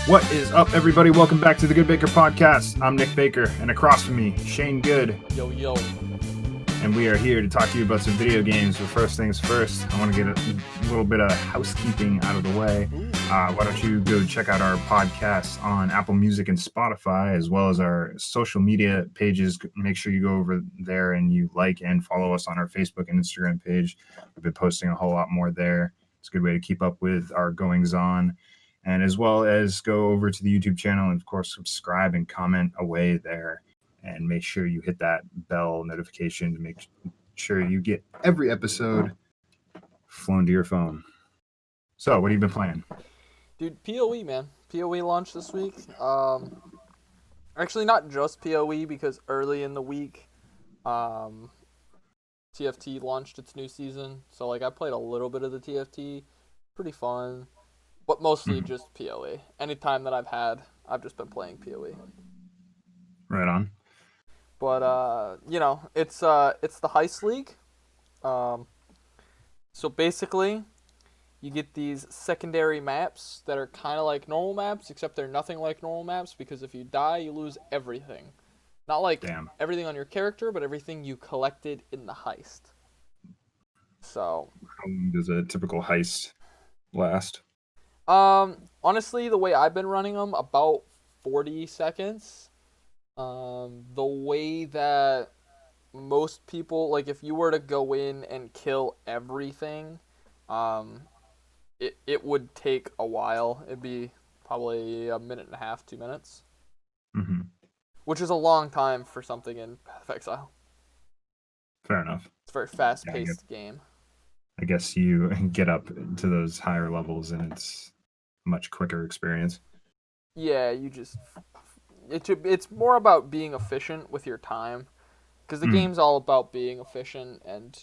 What is up, everybody? Welcome back to the GoodeBaker podcast. I'm Nick Baker, and across from me, Shane Good. Yo, yo. And we are here to talk to you about some video games. But first things first, I want to get a little bit of housekeeping out of the way. Why don't you go check out our podcast on Apple Music and Spotify, as well as our social media pages. Make sure you go over there and you like and follow us on our Facebook and Instagram page. We've been posting a whole lot more there. It's a good way to keep up with our goings-on. And as well as go over to the YouTube channel and, of course, subscribe and comment away there. And make sure you hit that bell notification to make sure you get every episode flown to your phone. So, what have you been playing? Dude, PoE, man. PoE launched this week. Actually, not just PoE, because early in the week, TFT launched its new season. So, I played a little bit of the TFT. Pretty fun. But mostly just PoE. Anytime that I've just been playing PoE. Right on. But it's the Heist League. So basically, you get these secondary maps that are kind of like normal maps, except they're nothing like normal maps, because if you die, you lose everything. Not everything on your character, but everything you collected in the heist. So How long does a typical heist last? Honestly, the way I've been running them, about 40 seconds. The way that most people, if you were to go in and kill everything, it would take a while. It'd be probably a minute and a half, 2 minutes. Mm-hmm. Which is a long time for something in Path of Exile. Fair enough. It's a very fast-paced game. I guess you get up to those higher levels and it's a much quicker experience. Yeah, it's more about being efficient with your time, because the game's all about being efficient and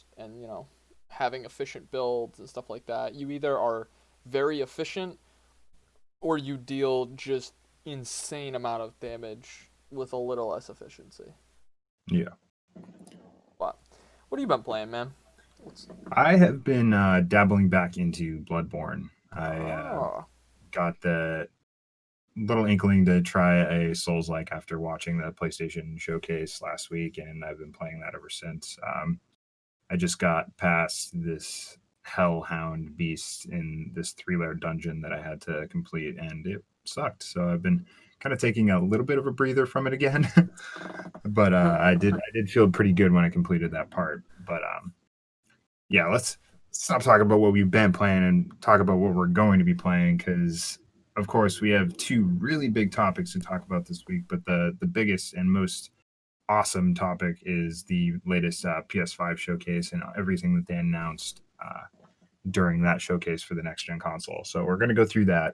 having efficient builds and stuff like that. You either are very efficient or you deal just insane amount of damage with a little less efficiency. Yeah. But what have you been playing, man? I have been dabbling back into Bloodborne. I got the little inkling to try a Souls-like after watching the PlayStation Showcase last week, and I've been playing that ever since. I just got past this Hellhound beast in this 3-layer dungeon that I had to complete, and it sucked. So I've been kind of taking a little bit of a breather from it again. But I did feel pretty good when I completed that part. But yeah, let's stop talking about what we've been playing and talk about what we're going to be playing, because of course we have two really big topics to talk about this week, but the biggest and most awesome topic is the latest Ps5 showcase and everything that they announced during that showcase for the next gen console. So we're going to go through that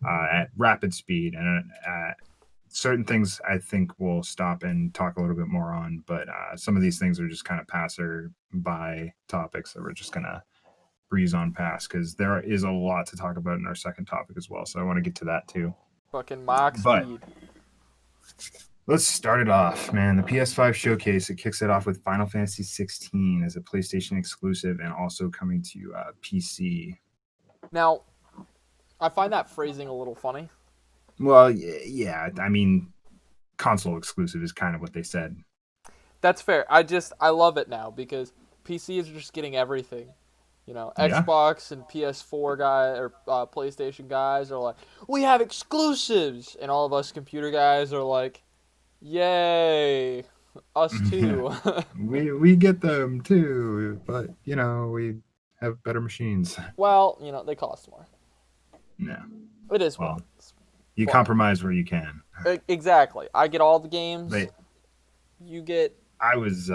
at rapid speed, and certain things I think we'll stop and talk a little bit more on, but some of these things are just kind of passer-by topics that we're just going to breeze on past, because there is a lot to talk about in our second topic as well, so I want to get to that too. Fucking max speed. Let's start it off, man. The PS5 showcase, it kicks it off with Final Fantasy 16 as a PlayStation exclusive and also coming to PC. Now, I find that phrasing a little funny. Well, yeah, I mean, console exclusive is kind of what they said. That's fair. I love it now, because PC is just getting everything. Xbox and PS4 guys or PlayStation guys are like, we have exclusives, and all of us computer guys are like, yay, us too. we get them too, but we have better machines. Well, they cost more. No, it is. Well, you compromise where you can. Exactly. I get all the games. You get. I was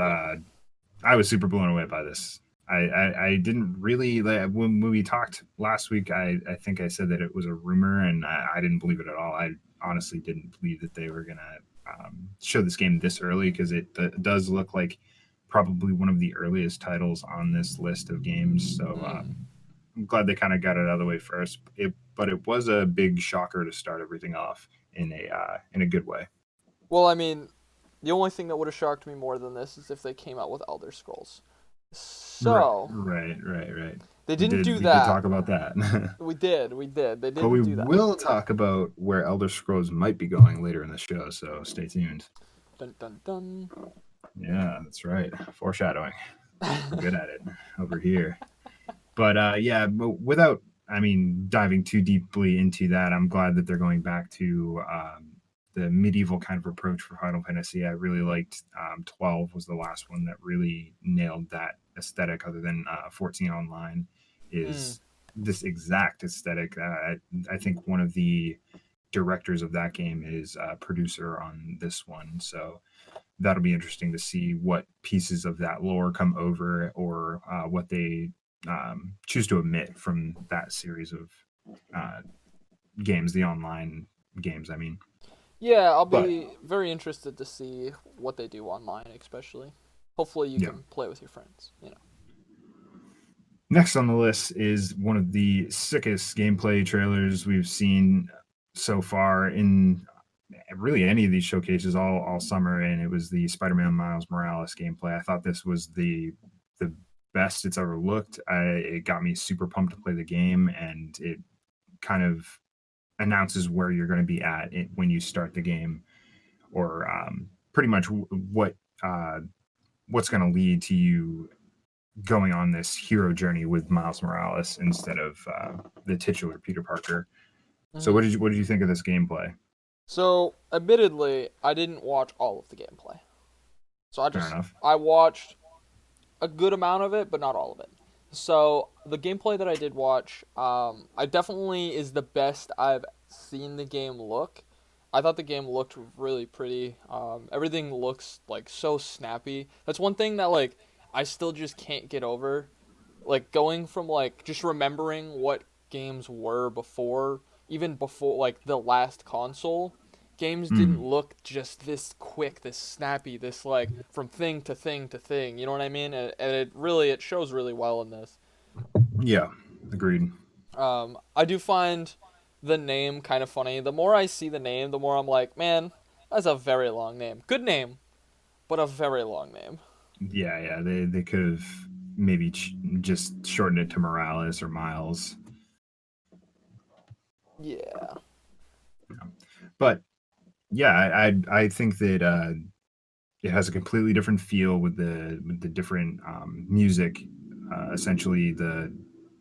super blown away by this. I didn't really, when we talked last week, I think I said that it was a rumor, and I didn't believe it at all. I honestly didn't believe that they were going to show this game this early, because it does look like probably one of the earliest titles on this list of games. So I'm glad they kind of got it out of the way first. But it was a big shocker to start everything off in a good way. Well, I mean, the only thing that would have shocked me more than this is if they came out with Elder Scrolls. So right. They didn't do We did that. talk about that. We did. They But we didn't do that. will talk about where Elder Scrolls might be going later in the show, so stay tuned. Dun dun dun. Yeah, that's right. Foreshadowing. We're good at it over here. But but without, diving too deeply into that, I'm glad that they're going back to the medieval kind of approach for Final Fantasy. I really liked 12 was the last one that really nailed that aesthetic, other than 14 Online is this exact aesthetic. I think one of the directors of that game is a producer on this one. So that'll be interesting to see what pieces of that lore come over, or what they choose to omit from that series of uh, games, the online games. Yeah, I'll But be very interested to see what they do online, especially. Hopefully, you yeah. can play with your friends. Next on the list is one of the sickest gameplay trailers we've seen so far in really any of these showcases all summer, and it was the Spider-Man Miles Morales gameplay. I thought this was the best it's ever looked. It got me super pumped to play the game, and it kind of announces where you're going to be at when you start the game, or pretty much uh, what's going to lead to you going on this hero journey with Miles Morales instead of the titular Peter Parker. So Mm-hmm. what did you think of this gameplay? So, admittedly, I didn't watch all of the gameplay. So Fair enough. I watched a good amount of it, but not all of it. So the gameplay that I did watch, I definitely is the best I've seen the game look. I thought the game looked really pretty. Everything looks like so snappy. That's one thing that like I still just can't get over. Like going from like just remembering what games were before, even before like the last console, games didn't Mm, look just this quick, this snappy, this like from thing to thing to thing. You know what I mean? And it shows really well in this. yeah, agreed. I do find the name kind of funny. The more I see the name, the more I'm like, man, that's a very long name. Good name, but a very long name. Yeah. They could have maybe just shortened it to Morales or Miles. Yeah. But yeah, I think that it has a completely different feel with the different music. Essentially, the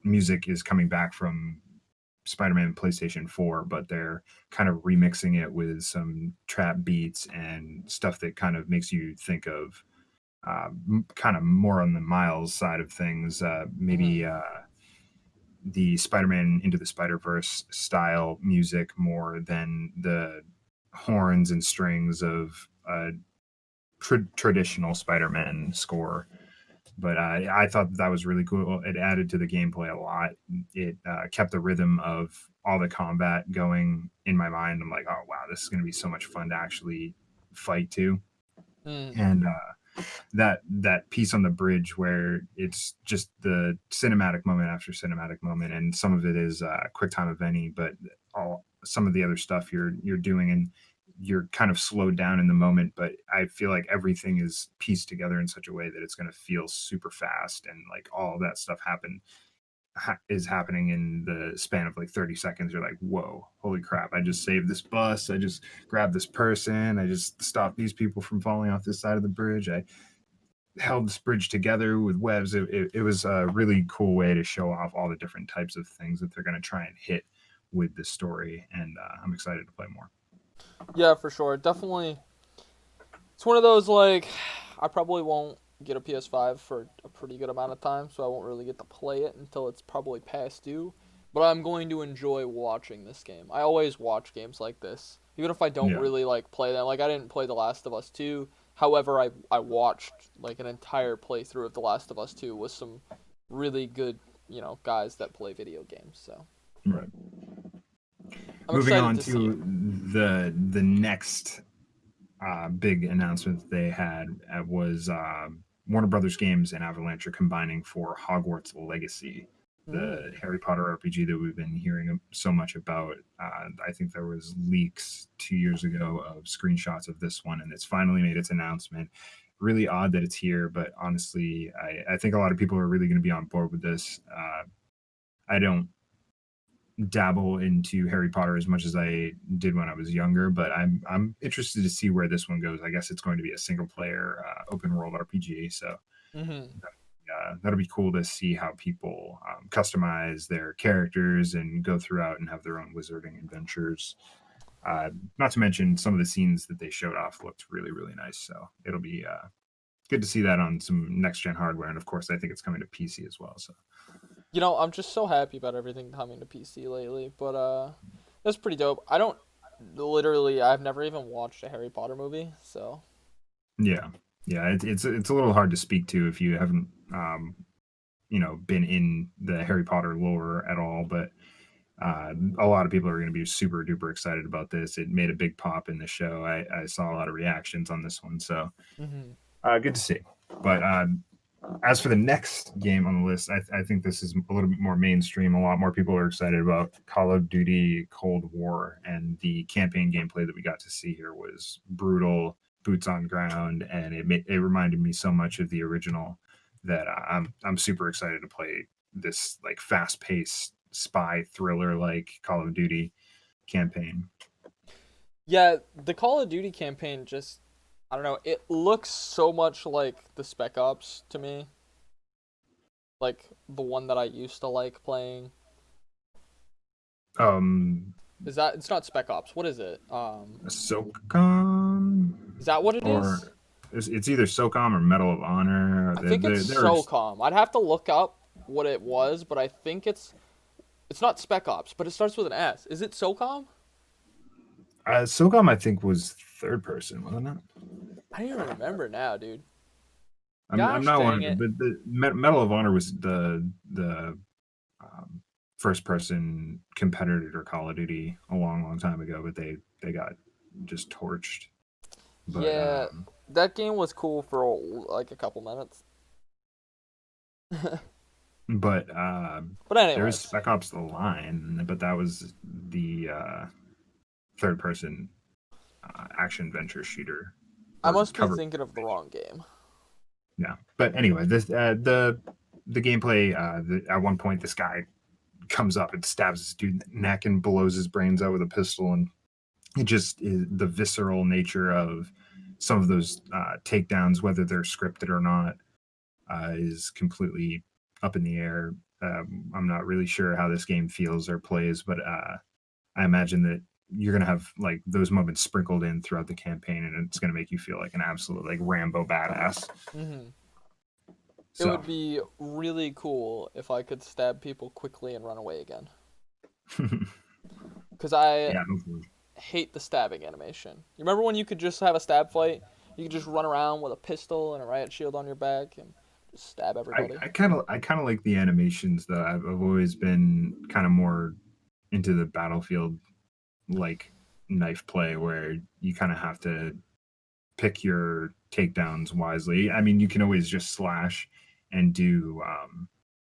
music is coming back from Spider-Man PlayStation 4, but they're kind of remixing it with some trap beats and stuff that kind of makes you think of kind of more on the Miles side of things. Mhm. Maybe the Spider-Man Into the Spider-Verse style music more than the horns and strings of a traditional Spider-Man score. But I thought that was really cool. It added to the gameplay a lot. It kept the rhythm of all the combat going in my mind. I'm like, oh wow, this is going to be so much fun to actually fight to. Mm. And that piece on the bridge where it's just the cinematic moment after cinematic moment, and some of it is quick time eventing, but all some of the other stuff you're doing, and you're kind of slowed down in the moment, but I feel like everything is pieced together in such a way that it's going to feel super fast, and like all that stuff is happening in the span of like 30 seconds. You're like, whoa, holy crap, I just saved this bus, I just grabbed this person, I just stopped these people from falling off this side of the bridge, I held this bridge together with webs. It was a really cool way to show off all the different types of things that they're going to try and hit with this story, and I'm excited to play more. Yeah, for sure. Definitely. It's one of those like I probably won't get a PS5 for a pretty good amount of time, so I won't really get to play it until it's probably past due. But I'm going to enjoy watching this game. I always watch games like this, even if I don't Yeah, really like play them. Like I didn't play The Last of Us 2. However, I watched like an entire playthrough of The Last of Us 2 with some really good, guys that play video games. So right. I'm Moving excited on to see it. to the next big announcement they had was Warner Brothers Games and Avalanche are combining for Hogwarts Legacy, the Mm. Harry Potter RPG that we've been hearing so much about. I think there was leaks 2 years ago of screenshots of this one, and it's finally made its announcement. really odd that it's here, but honestly, I think a lot of people are really going to be on board with this. I don't dabble into Harry Potter as much as I did when I was younger, but I'm interested to see where this one goes. I guess it's going to be a single player open world RPG, so Mm-hmm. that'll be cool to see how people customize their characters and go throughout and have their own wizarding adventures. Not to mention some of the scenes that they showed off looked really really nice, so it'll be good to see that on some next gen hardware, and of course I think it's coming to PC as well. So I'm just so happy about everything coming to PC lately, but that's pretty dope. I've never even watched a Harry Potter movie, so. yeah, yeah, it's a little hard to speak to if you haven't been in the Harry Potter lore at all, but a lot of people are going to be super duper excited about this. It made a big pop in the show. I saw a lot of reactions on this one, so Mm-hmm. good to see. But as for the next game on the list, I think this is a little bit more mainstream. A lot more people are excited about Call of Duty Cold War, and the campaign gameplay that we got to see here was brutal, boots on ground, and it reminded me so much of the original that I'm super excited to play this like fast paced spy thriller like Call of Duty campaign. Yeah, the Call of Duty campaign just, I don't know, it looks so much like the Spec Ops to me. Like the one that I used to like playing. Um, It's not Spec Ops. What is it? SOCOM, Is that what it is? or it's either SOCOM or Medal of Honor. I think it's There's SOCOM. I'd have to look up what it was, but I think it's not Spec Ops, but it starts with an S. Is it SOCOM? SOCOM. I think was third person, wasn't it? I don't even remember now, dude. I'm Gosh not dang 100, it. but the Medal of Honor was the first person competitor to Call of Duty a long time ago, but they got just torched. But Yeah, that game was cool for like a couple minutes. but But there was anyways, Spec Ops: The Line, but that was the third person action adventure shooter I or must be cover. thinking of the wrong game. Yeah, but anyway, this the gameplay. At one point, this guy comes up and stabs this dude in the neck and blows his brains out with a pistol, and it just is the visceral nature of some of those takedowns, whether they're scripted or not, is completely up in the air. I'm not really sure how this game feels or plays, but I imagine that you're gonna have like those moments sprinkled in throughout the campaign, and it's gonna make you feel like an absolute like Rambo badass. Hmm. It So would be really cool if I could stab people quickly and run away again. Because I yeah, hopefully. hate the stabbing animation. You remember when you could just have a stab fight? You could just run around with a pistol and a riot shield on your back and just stab everybody. I kind of like the animations though. I've always been kind of more into the battlefield like knife play where you kind of have to pick your takedowns wisely. I mean, you can always just slash and do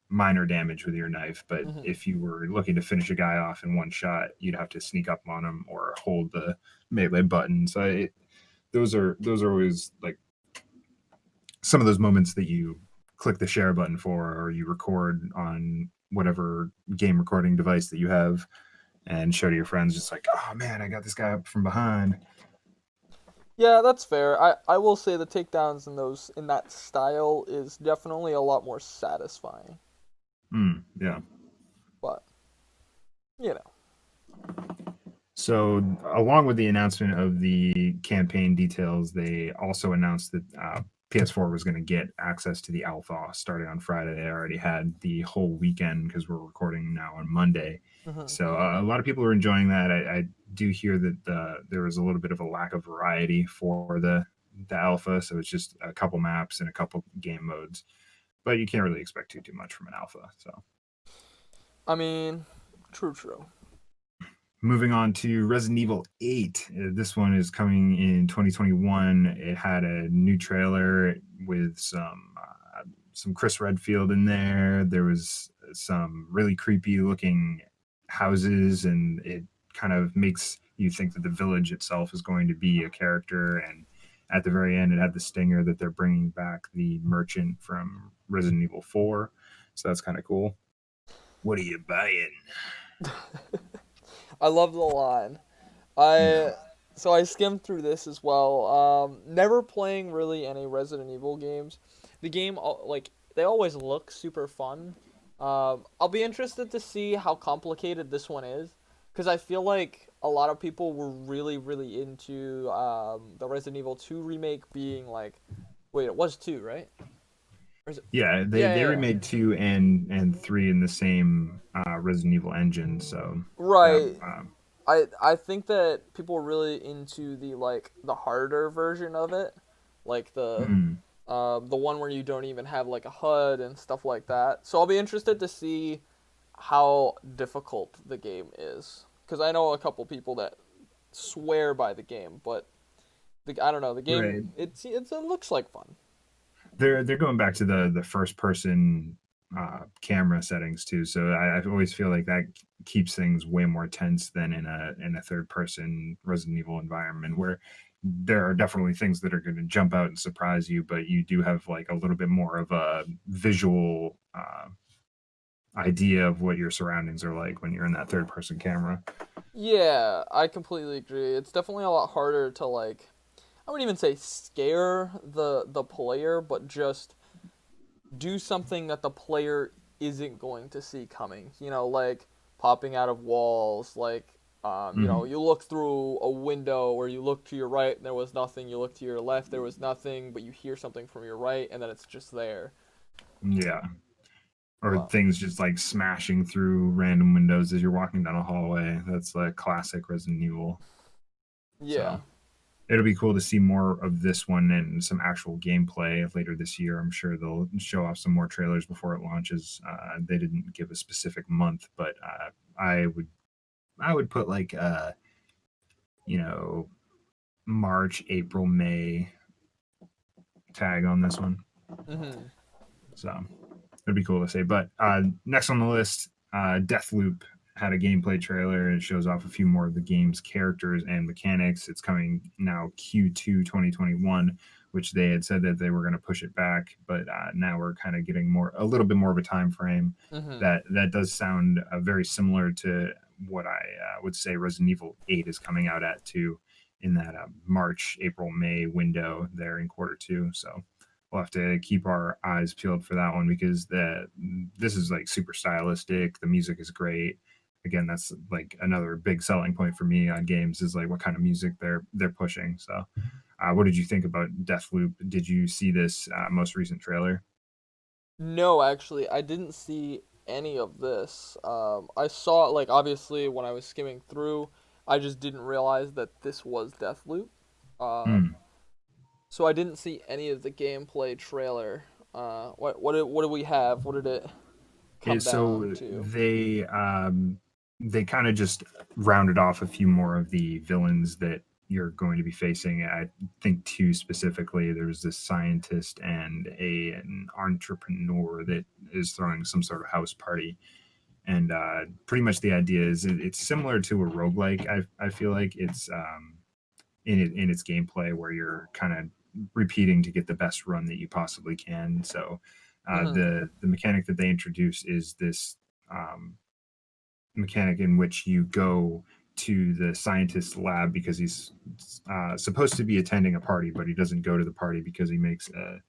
minor damage with your knife, but Hmm. if you were looking to finish a guy off in one shot, you'd have to sneak up on him or hold the melee button. So those are always like some of those moments that you click the share button for, or you record on whatever game recording device that you have and show to your friends, just like, oh man, I got this guy up from behind. Yeah, that's fair. I will say the takedowns in that style is definitely a lot more satisfying. Yeah. But you know. So, along with the announcement of the campaign details, they also announced that PS4 was going to get access to the alpha starting on Friday. They already had the whole weekend because we're recording now on Monday. Hmm. So, a lot of people are enjoying that. I do hear that there was a little bit of a lack of variety for the alpha. So, it's just a couple maps and a couple game modes. But you can't really expect too much from an alpha. So, I mean, true. moving on to Resident Evil 8. This one is coming in 2021. It had a new trailer with some Chris Redfield in there. There was some really creepy looking houses, and it kind of makes you think that the village itself is going to be a character. And at the very end, it had the stinger that they're bringing back the merchant from Resident Evil 4. So that's kind of cool. What are you buying? I love the line. Yeah. I so I skimmed through this as well. Never playing really any Resident Evil games. The game like they always look super fun. I'll be interested to see how complicated this one is, because I feel like a lot of people were really into the Resident Evil 2 remake being like, wait, it was 2, right? Or is it? Yeah, Yeah, they yeah, yeah. remade 2 and 3 in the same Resident Evil engine, so that Right. I think that people are really into the like the harder version of it, like mm, the one where you don't even have like a HUD and stuff like that. So I'll be interested to see how difficult the game is, because I know a couple people that swear by the game, but I don't know, the game right. it looks like fun. They're going back to the first person camera settings too, so I always feel like that keeps things way more tense than in a third person Resident Evil environment, where there are definitely things that are going to jump out and surprise you, but you do have like a little bit more of a visual idea of what your surroundings are like when you're in that third person camera. Yeah, I completely agree. It's definitely a lot harder to like, I wouldn't even say scare the player, but just do something that the player isn't going to see coming. You know, like popping out of walls, like Mm, you look through a window or you look to your right and there was nothing, you look to your left, there was nothing, but you hear something from your right and then it's just there. yeah, or Well, things just like smashing through random windows as you're walking down a hallway. That's like classic Resident Evil. So yeah. it'll be cool to see more of this one and some actual gameplay later this year. I'm sure they'll show off some more trailers before it launches. They didn't give a specific month, but I would put like you know March, April, May tag on this one. Mhm. So it'd be cool to see. But next on the list, Deathloop had a gameplay trailer. It shows off a few more of the game's characters and mechanics. It's coming now Q2 2021, which they had said that they were going to push it back, but now we're kind of getting a little bit more of a time frame. Mhm. That does sound very similar to what I would say Resident Evil 8 is coming out at too, in that March, April, May window there in quarter 2. So we'll have to keep our eyes peeled for that one, because this is like super stylistic. The music is great. Again, that's like another big selling point for me on games, is like what kind of music they're pushing. So, what did you think about Deathloop? Did you see this most recent trailer? No, actually, I didn't see any of this. I saw like obviously when I was skimming through, I just didn't realize that this was Deathloop. Um, Hmm. so I didn't see any of the gameplay trailer. What do we have? What did it come down So to? they kind of just rounded off a few more of the villains that you're going to be facing. I think two specifically. There's this scientist and an entrepreneur that is throwing some sort of house party, and pretty much the idea is it's similar to a roguelike. I feel like it's in its gameplay, where you're kind of repeating to get the best run that you possibly can. So Mhm. the mechanic that they introduce is this um, mechanic in which you go to the scientist's lab because he's supposed to be attending a party, but he doesn't go to the party because he makes a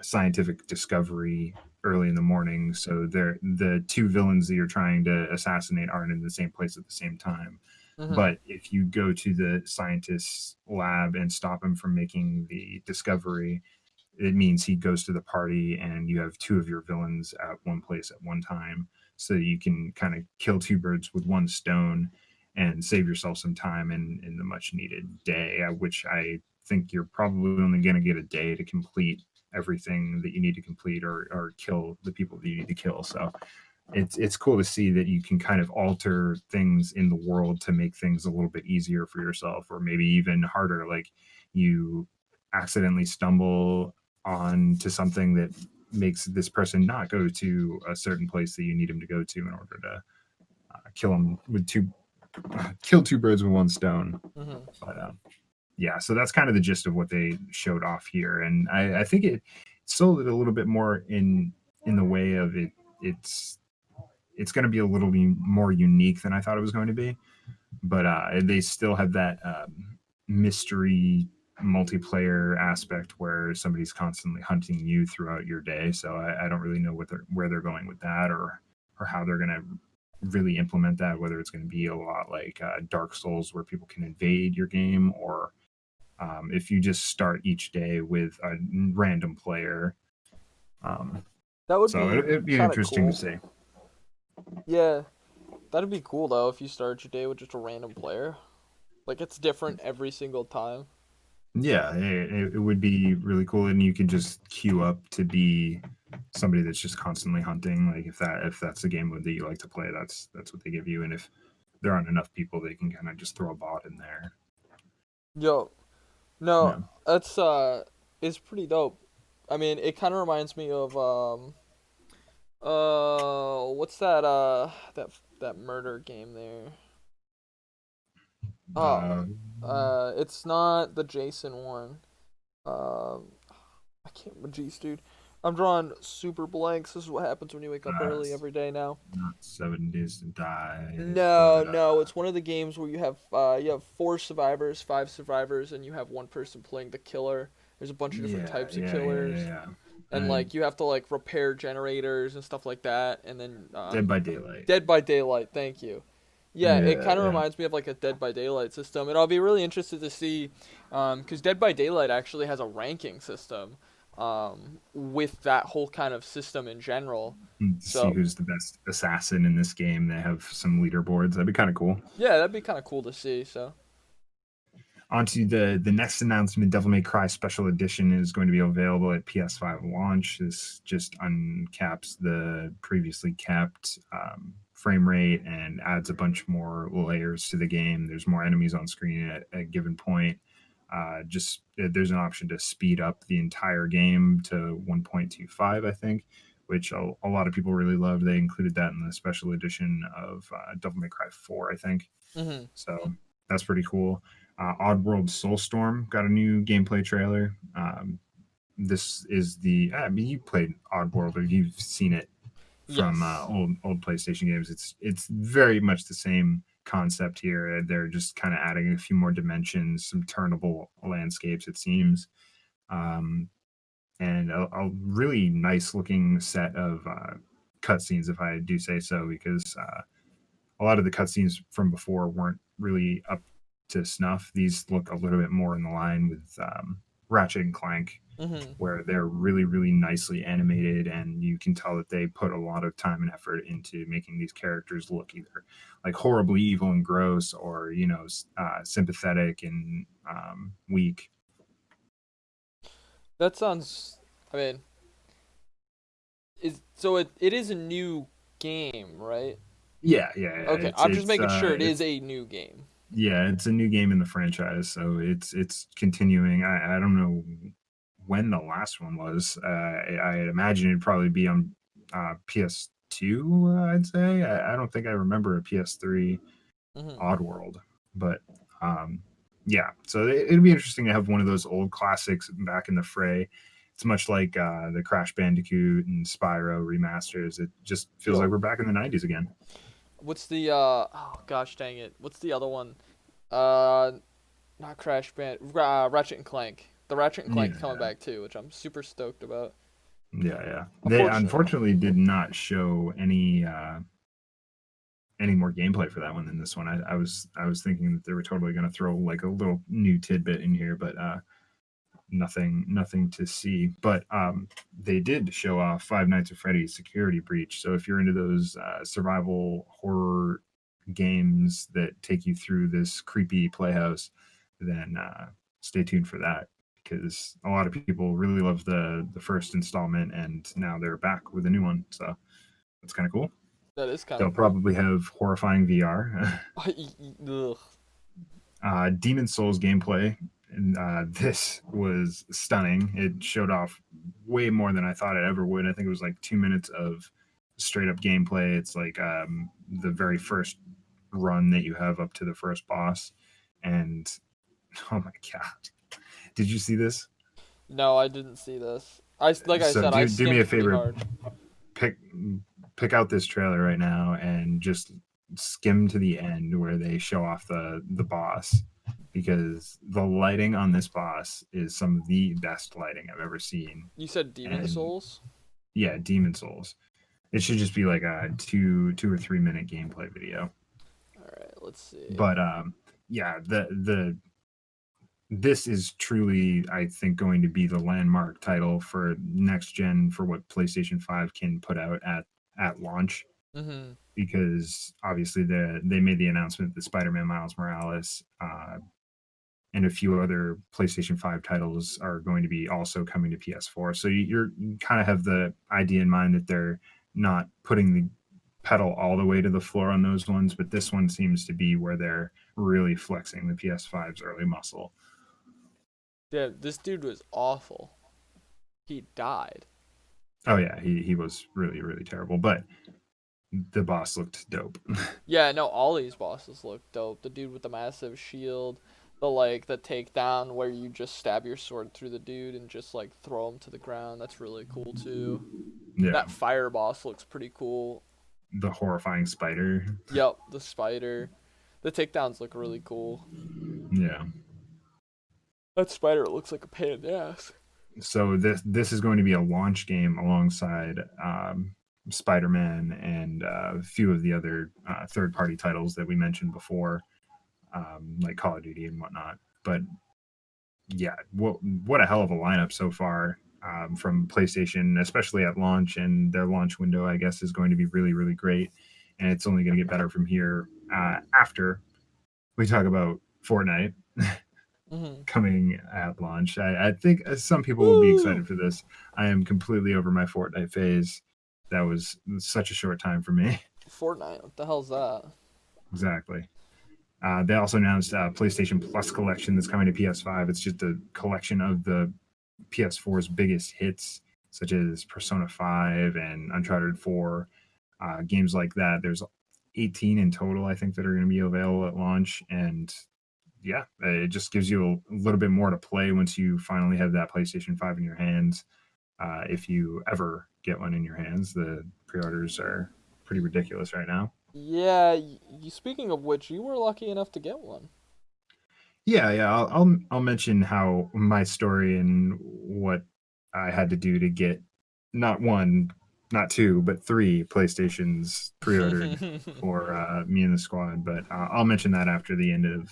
scientific discovery early in the morning. So the two villains that you're trying to assassinate aren't in the same place at the same time. Mhm. But if you go to the scientist's lab and stop him from making the discovery, it means he goes to the party and you have two of your villains at one place at one time. So you can kind of kill two birds with one stone and save yourself some time in the much needed day, which I think you're probably only going to get a day to complete everything that you need to complete, or kill the people that you need to kill. So it's cool to see that you can kind of alter things in the world to make things a little bit easier for yourself, or maybe even harder. Like you accidentally stumble on to something that makes this person not go to a certain place that you need him to go to in order to kill him with two kill two birds with one stone. Mhm. But yeah, so that's kind of the gist of what they showed off here, and I think it sold it a little bit more in the way of it's going to be a little bit more unique than I thought it was going to be, but they still have that mystery multiplayer aspect where somebody's constantly hunting you throughout your day. So I don't really know where they're going with that, or how they're going to really implement that. Whether it's going to be a lot like Dark Souls, where people can invade your game, or if you just start each day with a random player. That would So be it'd be kind of interesting to cool. see. Yeah, that'd be cool though if you start your day with just a random player. Like it's different every single time. Yeah, it would be really cool, and you could just queue up to be somebody that's just constantly hunting. Like if that's the game mode that you like to play, that's what they give you. And if there aren't enough people, they can kind of just throw a bot in there. Yo, no, Yeah, that's it's pretty dope. I mean, it kind of reminds me of what's that that murder game there? Oh, uh, it's not the Jason one. Um, I can't. Jeez, dude, I'm drawing super blanks. This is what happens when you wake up early it's every day now. not 7 Days to Die, No, but no, it's one of the games where you have four survivors, five survivors, and you have one person playing the killer. There's a bunch of different yeah, types of yeah, yeah, yeah, killers, yeah. and like you have to like repair generators and stuff like that, and then Dead by Daylight. Dead by Daylight. Thank you. Yeah, it Yeah, kind of yeah. reminds me of like a Dead by Daylight system, and I'll be really interested to see, because Dead by Daylight actually has a ranking system, with that whole kind of system in general. To see So who's the best assassin in this game. They have some leaderboards. That'd be kind of cool. yeah, that'd be kind of cool to see. So Onto the next announcement, Devil May Cry Special Edition is going to be available at PS5 launch. This just uncaps the previously capped frame rate and adds a bunch more layers to the game. There's more enemies on screen at a given point. Just there's an option to speed up the entire game to 1.25, I think, which a lot of people really loved. They included that in the special edition of Devil May Cry 4, I think. hmm So that's pretty cool. Oddworld Soulstorm got a new gameplay trailer. This is I mean, you played Oddworld or you've seen it from yes. old PlayStation games. It's very much the same concept here. They're just kind of adding a few more dimensions, some turnable landscapes. It seems, um, and a really nice looking set of cutscenes, if I do say so, because a lot of the cutscenes from before weren't really up to snuff. These look a little bit more in the line with Ratchet and Clank, hmm where they're really, really nicely animated, and you can tell that they put a lot of time and effort into making these characters look either like horribly evil and gross, or sympathetic and weak. That sounds. I mean, it is a new game, right? Yeah, yeah, yeah. Okay, I'm just making sure it is It's a new game. yeah, it's a new game in the franchise, so it's continuing. I don't know when the last one was. I imagine it'd probably be on PS2. I'd say. I don't think I remember a PS3 hmm Oddworld, but um, yeah. So it'd be interesting to have one of those old classics back in the fray. It's much like the Crash Bandicoot and Spyro remasters. It just feels like Yo, we're back in the '90s again. what's the oh gosh dang it. What's the other one? Uh Not Crash Band Ratchet and Clank. The Ratchet and Clank's coming Yeah, back too, which I'm super stoked about. yeah, yeah. They Unfortunately. unfortunately did not show any more gameplay for that one than this one. I was thinking that they were totally going to throw like a little new tidbit in here, but nothing to see. But they did show off Five Nights at Freddy's Security Breach. So if you're into those survival horror games that take you through this creepy playhouse, then stay tuned for that, because a lot of people really love the first installment, and now they're back with a new one. So that's kind of cool. That is kind They'll of cool. probably have horrifying VR. Ugh. Demon Souls gameplay, and this was stunning. It showed off way more than I thought it ever would. I think it was like 2 minutes of straight up gameplay. It's like the very first run that you have up to the first boss, and Oh my god! Did you see this? No, I didn't see this. Like I So said, I do me a skimmed pretty favor, hard. pick pick out this trailer right now and just skim to the end where they show off the boss, because the lighting on this boss is some of the best lighting I've ever seen. You said Demon And Souls? yeah, Demon Souls. It should just be like a 2 or 3 minute gameplay video. All right, let's see. But yeah, the this is truly, I think, going to be the landmark title for next gen for what PlayStation 5 can put out at launch, Mhm. because obviously they made the announcement that Spider-Man Miles Morales and a few other PlayStation 5 titles are going to be also coming to PS4. So you kind of have the idea in mind that they're not putting the pedal all the way to the floor on those ones, but this one seems to be where they're really flexing the PS5's early muscle. Yeah, this dude was awful. He died. Oh yeah, he was really really terrible, but the boss looked dope. Yeah, no, all these bosses look dope. The dude with the massive shield, the takedown where you just stab your sword through the dude and just like throw him to the ground. That's really cool too. Yeah, That fire boss looks pretty cool. the horrifying spider. Yep, the spider. The takedowns look really cool. Yeah. That spider looks like a pain in the ass. So this is going to be a launch game alongside Spider-Man and a few of the other third-party titles that we mentioned before, like Call of Duty and whatnot. But yeah, what a hell of a lineup so far, from PlayStation, especially at launch, and their launch window, I guess, is going to be really really great, and it's only going to get better from here after we talk about Fortnite Mhm. coming at launch. I think some people will be Woo! excited for this. I am completely over my Fortnite phase. That was such a short time for me. Fortnite. What the hell's that? Exactly. They also announced a PlayStation Plus collection that's coming to PS5. It's just a collection of the PS4's biggest hits, such as Persona 5 and Uncharted 4, games like that. There's 18 in total, I think, that are going to be available at launch. And yeah, it just gives you a little bit more to play once you finally have that PlayStation 5 in your hands. If you ever get one in your hands, the pre-orders are pretty ridiculous right now. Yeah, speaking of which, you were lucky enough to get one. Yeah, yeah. I'll mention how my story and what I had to do to get not one, not two, but three PlayStations pre-ordered for me and the squad. But I'll mention that after the end of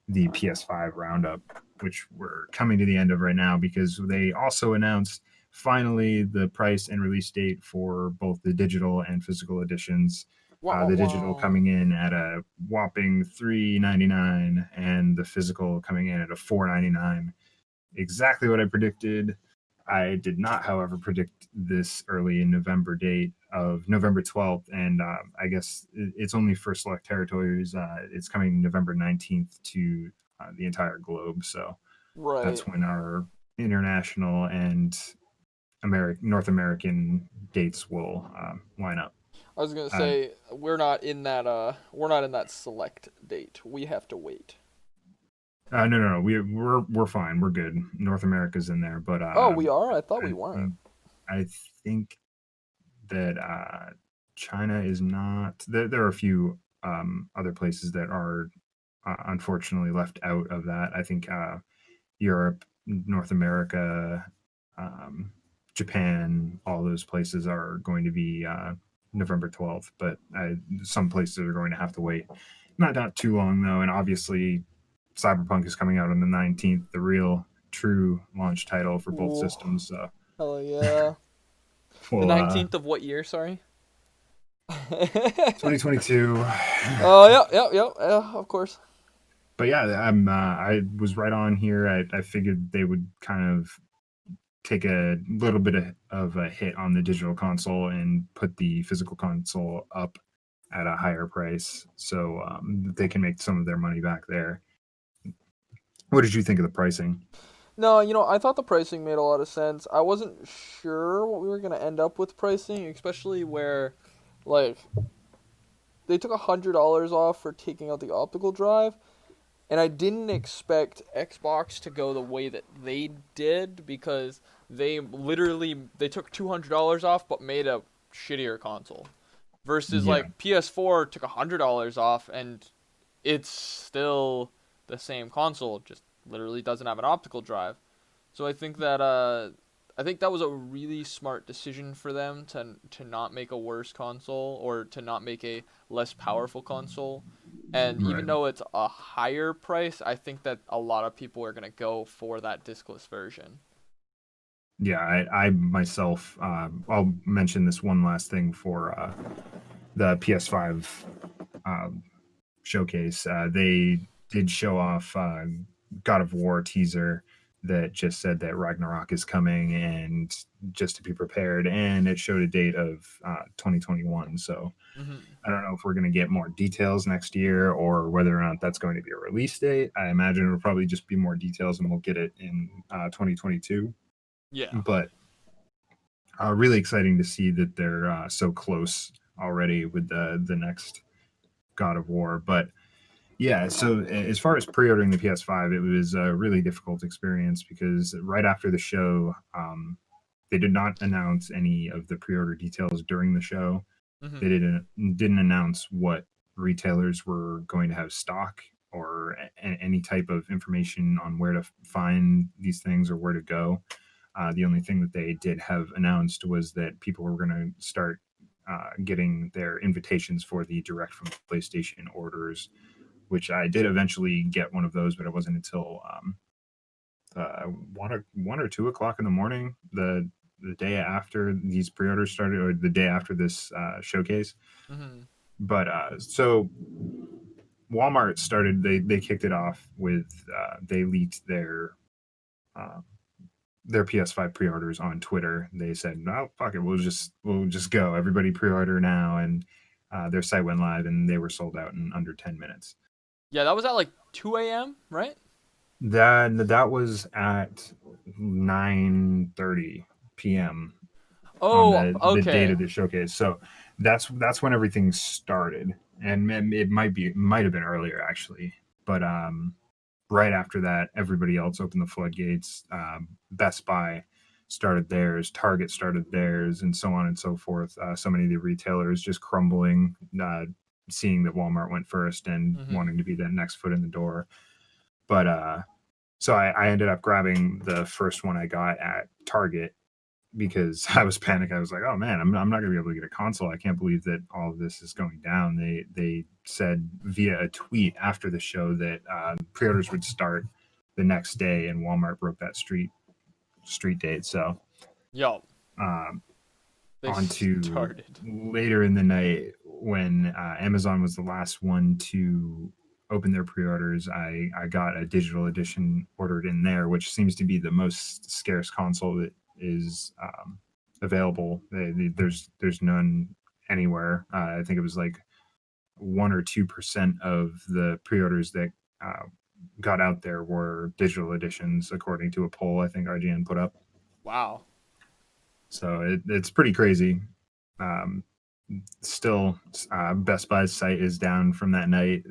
the PS5 roundup, which we're coming to the end of right now, because they also announced finally the price and release date for both the digital and physical editions. Wow, wow, The digital wow. coming in at a whopping $3.99, and the physical coming in at a $4.99. Exactly what I predicted. I did not, however, predict this early in November date of November 12th, and I guess it's only for select territories. It's coming November 19th to the entire globe, so Right. that's when our international and North American dates will line up. I was gonna Uh, say we're not in that select date. We have to wait. no, we're fine. We're good. North America's in there, but Oh, we are? I thought we I weren't. think I think that China is not. There are a few other places that are unfortunately left out of that. I think Europe, North America, um, Japan, all those places are going to be November 12th, but some places are going to have to wait. Not too long though, and obviously Cyberpunk is coming out on the 19th, the real true launch title for both Ooh, systems. So hell yeah. The we'll 19th of what year, sorry? 2022. Oh, yeah, of course. But yeah, I was right on here. I figured they would kind of take a little bit of a hit on the digital console and put the physical console up at a higher price, so they can make some of their money back there. What did you think of the pricing? No, I thought the pricing made a lot of sense. I wasn't sure what we were gonna end up with pricing, especially where, like, they took $100 off for taking out the optical drive, And I didn't expect Xbox to go the way that they did because they took $200 off but made a shittier console. Versus Yeah, like PS4 took $100 off and it's still the same console, just literally doesn't have an optical drive. So I think that was a really smart decision for them to not make a worse console or to not make a less powerful console. And even right. though it's a higher price, I think that a lot of people are gonna go for that discless version. Yeah, I myself, I'll mention this one last thing for the PS5 showcase. They did show off God of War teaser that just said that Ragnarok is coming and just to be prepared. And it showed a date of 2021. So Hmm. I don't know if we're going to get more details next year or whether or not that's going to be a release date. I imagine it'll probably just be more details and we'll get it in 2022. Yeah. But really exciting to see that they're so close already with the next God of War. But yeah, so as far as pre-ordering the PS5, it was a really difficult experience because right after the show, they did not announce any of the pre-order details during the show. They Hmm. didn't announce what retailers were going to have stock or any type of information on where to find these things or where to go. The only thing that they did have announced was that people were going to start getting their invitations for the direct from PlayStation orders, which I did eventually get one of those, but it wasn't until 1 or 2 o'clock in the morning, the day after these pre-orders started, or the day after this showcase. Hmm. But so Walmart started. They kicked it off with they leaked uh, their PS5 pre-orders on Twitter. They said, "No, fuck it, we'll just go. Everybody pre-order now." And their site went live, and they were sold out in under 10 minutes. Yeah, that was at like 2 a.m., right? That was at 9:30 p.m. on Oh, the date okay. of the showcase. So that's when everything started, and it might have been earlier actually, but right after that, everybody else opened the floodgates. Best Buy started theirs, Target started theirs, and so on and so forth. So many of the retailers just crumbling, seeing that Walmart went first and Hmm. wanting to be the next foot in the door. But so I ended up grabbing the first one I got at Target because I was panicked. I was like, "Oh man, I'm not gonna be able to get a console. I can't believe that all of this is going down." They said via a tweet after the show that pre-orders would start the next day, and Walmart broke that street date. So Yo, um, they on to started. later in the night when Amazon was the last one to open their pre-orders. I got a digital edition ordered in there, which seems to be the most scarce console that is available. There's none anywhere. I think it was like 1 or 2% of the pre-orders that got out there were digital editions, according to a poll I think IGN put up. Wow. So it's pretty crazy. Um, Still, Best Buy's site is down from that night.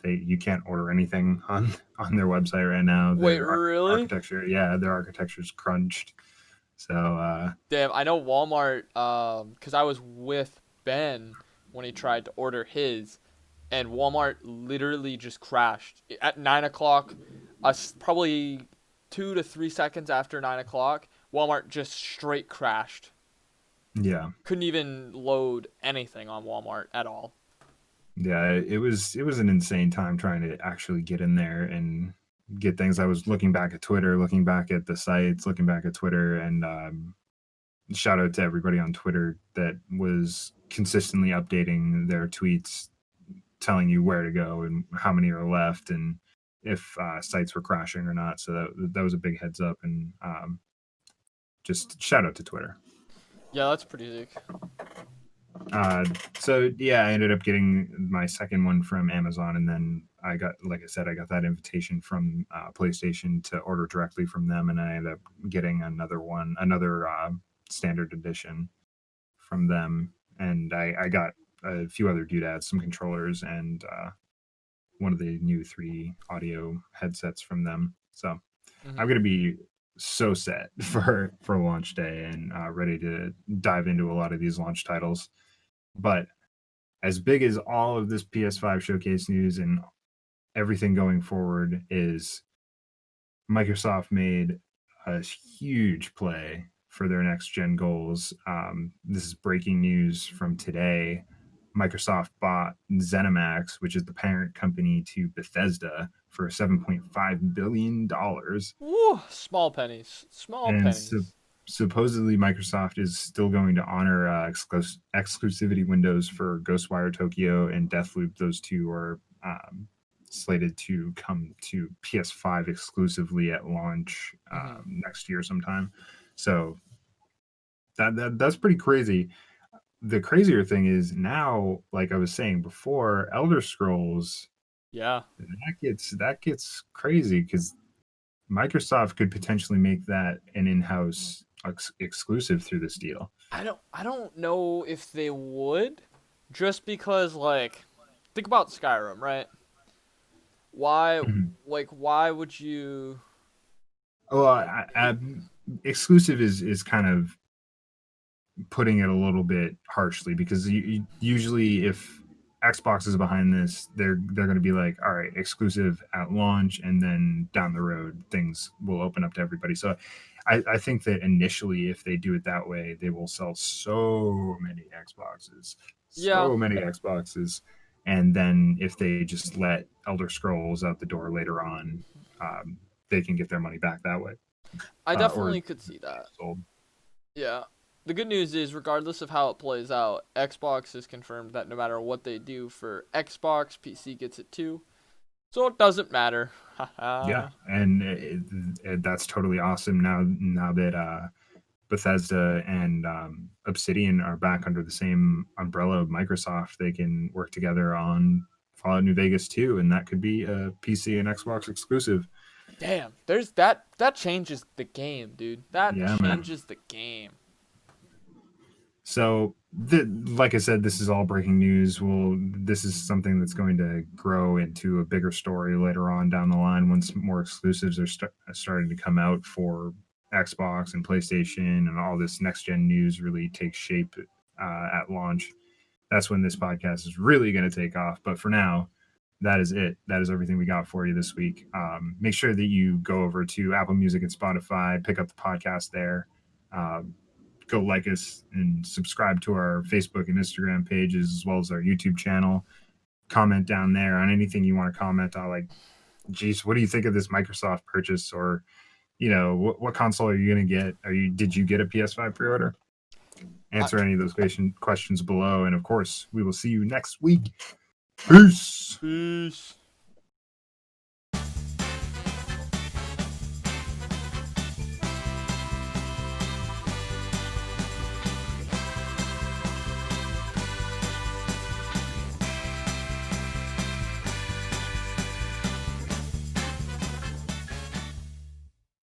You can't order anything on their website right now. Wait, Their really? architecture, yeah, their architecture's crunched. So Damn, I know Walmart, because I was with Ben when he tried to order his, and Walmart literally just crashed at 9 o'clock. Probably 2 to 3 seconds after 9 o'clock, Walmart just straight crashed. yeah, Couldn't even load anything on Walmart at all. yeah, it was an insane time trying to actually get in there and get things. I was looking back at Twitter, looking back at the sites, looking back at Twitter, and shout out to everybody on Twitter that was consistently updating their tweets telling you where to go and how many are left and if sites were crashing or not. So that was a big heads up, and just shout out to Twitter. Yeah, that's pretty sick. Uh, so yeah, I ended up getting my second one from Amazon, and then I got, like I said, I got that invitation from PlayStation to order directly from them, and I ended up getting another standard edition from them, and I got a few other doodads, some controllers, and one of the new 3 audio headsets from them. So Mm-hmm. I'm gonna be so set for launch day and ready to dive into a lot of these launch titles. But as big as all of this PS5 showcase news and everything going forward is, Microsoft made a huge play for their next gen goals. This is breaking news from today. Microsoft bought Zenimax, which is the parent company to Bethesda, for $7.5 billion. Ooh, small pennies. Small And pennies. supposedly, Microsoft is still going to honor exclusivity windows for Ghostwire Tokyo and Deathloop. Those two are slated to come to PS5 exclusively at launch Mm-hmm. next year sometime. So that's pretty crazy. The crazier thing is now, like I was saying before, Elder Scrolls, Yeah. that gets crazy because Microsoft could potentially make that an in-house exclusive through this deal. I don't know if they would, just because like, think about Skyrim, right? Why Mhm. why would you? Well, exclusive is kind of putting it a little bit harshly because usually if Xbox is behind this, they're going to be like, all right, exclusive at launch, and then down the road things will open up to everybody. So I think that initially, if they do it that way, they will sell Yeah, so many Xboxes, and then if they just let Elder Scrolls out the door later on, they can get their money back that way, I or definitely could see that. sold. Yeah. The good news is, regardless of how it plays out, Xbox has confirmed that no matter what they do for Xbox, PC gets it too. So it doesn't matter. Yeah, Haha. and that's totally awesome. Now that Bethesda and Obsidian are back under the same umbrella of Microsoft, they can work together on Fallout New Vegas 2, and that could be a PC and Xbox exclusive. Damn, there's that changes the game, dude. That Yeah, man. changes the game. So, like I said, this is all breaking news. Well, this is something that's going to grow into a bigger story later on down the line once more exclusives are starting to come out for Xbox and PlayStation, and all this next gen news really takes shape at launch. That's when this podcast is really going to take off. But for now, that is it. That is everything we got for you this week. Make sure that you go over to Apple Music and Spotify, pick up the podcast there. Go like us and subscribe to our Facebook and Instagram pages, as well as our YouTube channel. Comment down there on anything you want to comment on, like, geez, what do you think of this Microsoft purchase? Or, what console are you going to get? Did you get a PS5 pre-order? I, Answer any of those questions below. And of course, we will see you next week. Peace. Peace.